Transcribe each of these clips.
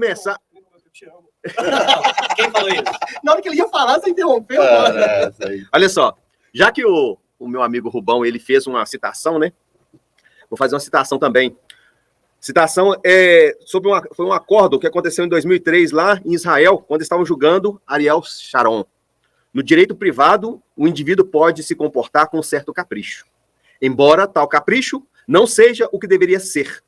começar... Quem falou isso? Na hora que ele ia falar, você interrompeu. Olha só, já que o meu amigo Rubão, ele fez uma citação, né? Vou fazer uma citação também. Citação foi um acordo que aconteceu em 2003 lá em Israel, quando estavam julgando Ariel Sharon. No direito privado, o indivíduo pode se comportar com certo capricho, embora tal capricho não seja o que deveria ser.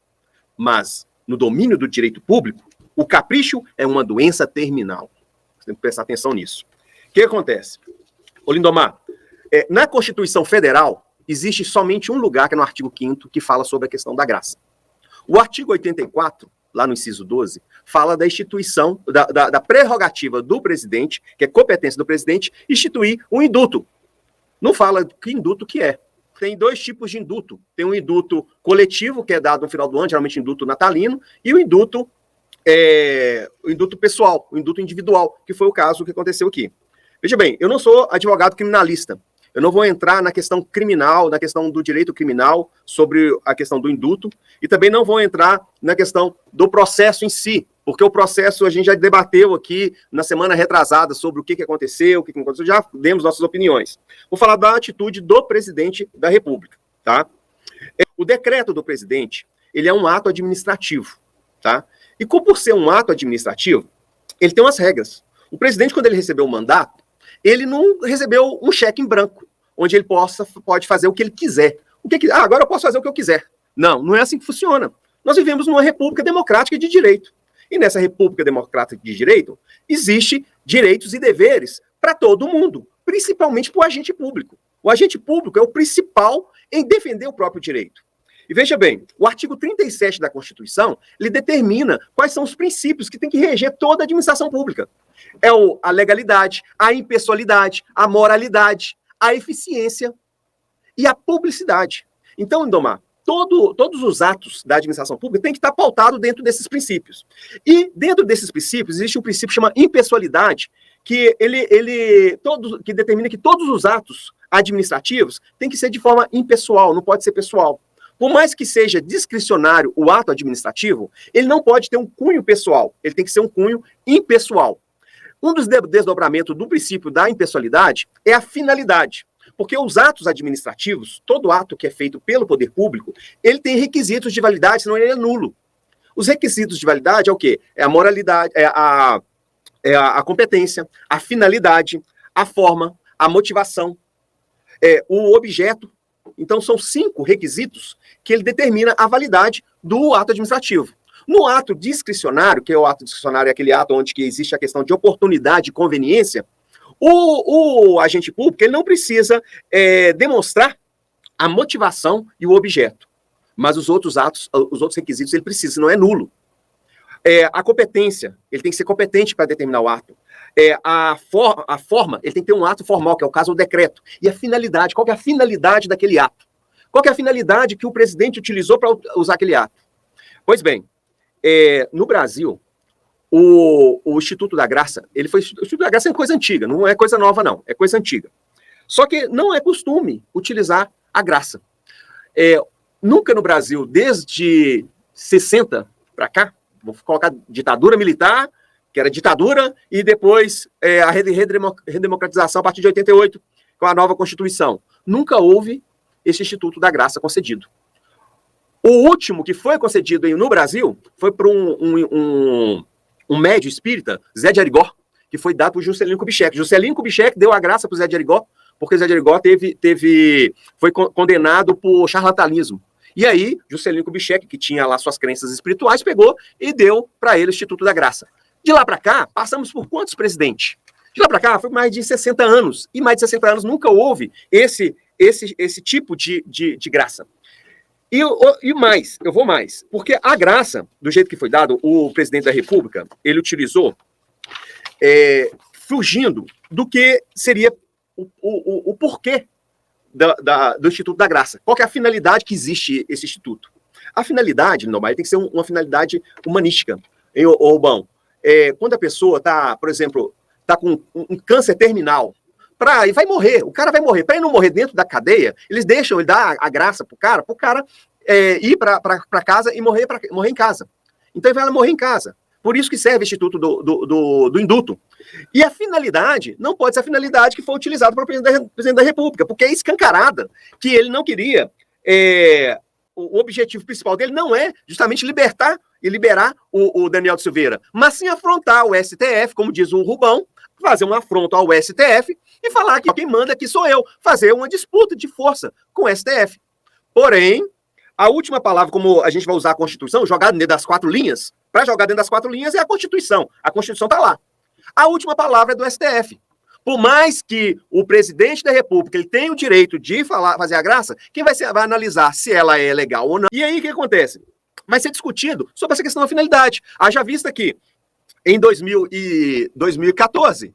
Mas, no domínio do direito público, o capricho é uma doença terminal. Você tem que prestar atenção nisso. O que acontece? Ô Lindomar, na Constituição Federal, existe somente um lugar, que é no artigo 5º, que fala sobre a questão da graça. O artigo 84, lá no inciso 12, fala da instituição, da prerrogativa do presidente, que é competência do presidente, instituir um indulto. Não fala que indulto que é. Tem dois tipos de indulto. Tem um indulto coletivo, que é dado no final do ano, geralmente indulto natalino, e o indulto pessoal, o indulto individual, que foi o caso que aconteceu aqui. Veja bem, eu não sou advogado criminalista. Eu não vou entrar na questão criminal, na questão do direito criminal, sobre a questão do indulto, e também não vou entrar na questão do processo em si, porque o processo a gente já debateu aqui na semana retrasada sobre o que aconteceu, o que não aconteceu, já demos nossas opiniões. Vou falar da atitude do presidente da República, tá? O decreto do presidente, ele é um ato administrativo, tá? E por ser um ato administrativo, ele tem umas regras. O presidente, quando ele recebeu o mandato, ele não recebeu um cheque em branco, onde ele pode fazer o que ele quiser. Agora eu posso fazer o que eu quiser. Não, não é assim que funciona. Nós vivemos numa república democrática de direito. E nessa república democrática de direito, existe direitos e deveres para todo mundo, principalmente para o agente público. O agente público é o principal em defender o próprio direito. E veja bem, o artigo 37 da Constituição, ele determina quais são os princípios que tem que reger toda a administração pública. A legalidade, a impessoalidade, a moralidade, a eficiência e a publicidade. Então, Lindomar, todos os atos da administração pública têm que estar pautados dentro desses princípios. E dentro desses princípios existe um princípio que chama impessoalidade, que que determina que todos os atos administrativos têm que ser de forma impessoal, não pode ser pessoal. Por mais que seja discricionário o ato administrativo, ele não pode ter um cunho pessoal, ele tem que ser um cunho impessoal. Um dos desdobramentos do princípio da impessoalidade é a finalidade, porque os atos administrativos, todo ato que é feito pelo poder público, ele tem requisitos de validade, senão ele é nulo. Os requisitos de validade é o quê? É a moralidade, a competência, a finalidade, a forma, a motivação, o objeto. Então, são 5 requisitos que ele determina a validade do ato administrativo. No ato discricionário, que é o ato discricionário, é aquele ato onde que existe a questão de oportunidade e conveniência, o agente público ele não precisa demonstrar a motivação e o objeto. Mas os outros atos, os outros requisitos, ele precisa, não é nulo. A competência, ele tem que ser competente para determinar o ato. A forma, ele tem que ter um ato formal, que é o caso do decreto. E a finalidade, qual que é a finalidade daquele ato? Qual que é a finalidade que o presidente utilizou para usar aquele ato? Pois bem, no Brasil, o Instituto da Graça, o Instituto da Graça é coisa antiga, não é coisa nova não, é coisa antiga. Só que não é costume utilizar a graça. Nunca no Brasil, desde 60 para cá, vou colocar ditadura militar, que era ditadura, e depois a redemocratização a partir de 88, com a nova Constituição. Nunca houve esse Instituto da Graça concedido. O último que foi concedido no Brasil foi para um médio espírita, Zé de Arigó, que foi dado por Juscelino Kubitschek. Juscelino Kubitschek deu a graça para o Zé de Arigó, porque Zé de Arigó foi condenado por charlatanismo. E aí, Juscelino Kubitschek, que tinha lá suas crenças espirituais, pegou e deu para ele o Instituto da Graça. De lá para cá, passamos por quantos presidentes? De lá para cá, foi mais de 60 anos. E mais de 60 anos nunca houve esse tipo de graça. E mais, eu vou mais. Porque a graça, do jeito que foi dado, o presidente da República, ele utilizou fugindo do que seria o porquê do Instituto da Graça. Qual que é a finalidade que existe esse Instituto? A finalidade, normal, tem que ser uma finalidade humanística. Bom, quando a pessoa está, por exemplo, está com um câncer terminal, e vai morrer, o cara vai morrer. Para ele não morrer dentro da cadeia, eles deixam, ele dá a graça pro cara ir para casa e morrer em casa. Então ele vai morrer em casa. Por isso que serve o Instituto do Induto. E a finalidade não pode ser a finalidade que foi utilizada pelo presidente da República, porque é escancarada que ele não queria... o objetivo principal dele não é justamente libertar e liberar o Daniel de Silveira, mas sim afrontar o STF, como diz o Rubão, fazer um afronto ao STF e falar que quem manda aqui sou eu, fazer uma disputa de força com o STF. Porém, a última palavra, como a gente vai usar a Constituição, jogar dentro das 4 linhas, para jogar dentro das 4 linhas é a Constituição. A Constituição está lá. A última palavra é do STF. Por mais que o presidente da República ele tenha o direito de fazer a graça, quem vai analisar se ela é legal ou não. E aí o que acontece? Vai ser discutido sobre essa questão da finalidade. Haja vista que em 2014,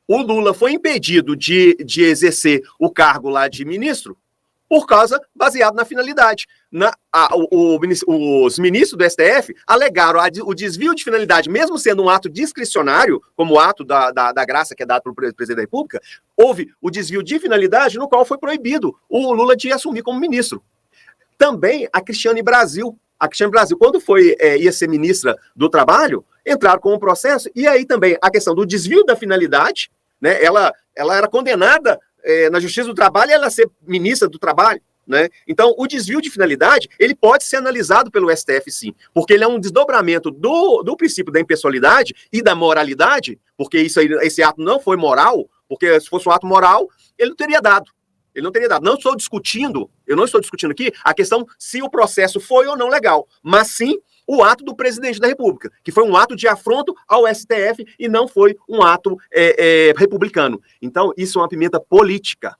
o Lula foi impedido de exercer o cargo lá de ministro por causa, baseado na finalidade. Os ministros do STF alegaram o desvio de finalidade, mesmo sendo um ato discricionário, como o ato da graça que é dado pelo presidente da República, houve o desvio de finalidade no qual foi proibido o Lula de assumir como ministro. Também a Cristiane Brasil, quando ia ser ministra do Trabalho, entraram com um processo, e aí também a questão do desvio da finalidade, né, ela era condenada na Justiça do Trabalho, ela ser ministra do Trabalho, né? Então, o desvio de finalidade, ele pode ser analisado pelo STF, sim, porque ele é um desdobramento do princípio da impessoalidade e da moralidade, porque esse ato não foi moral, porque se fosse um ato moral, ele não teria dado. Ele não teria dado. Eu não estou discutindo aqui a questão se o processo foi ou não legal, mas sim o ato do presidente da República, que foi um ato de afronto ao STF e não foi um ato republicano. Então, isso é uma pimenta política.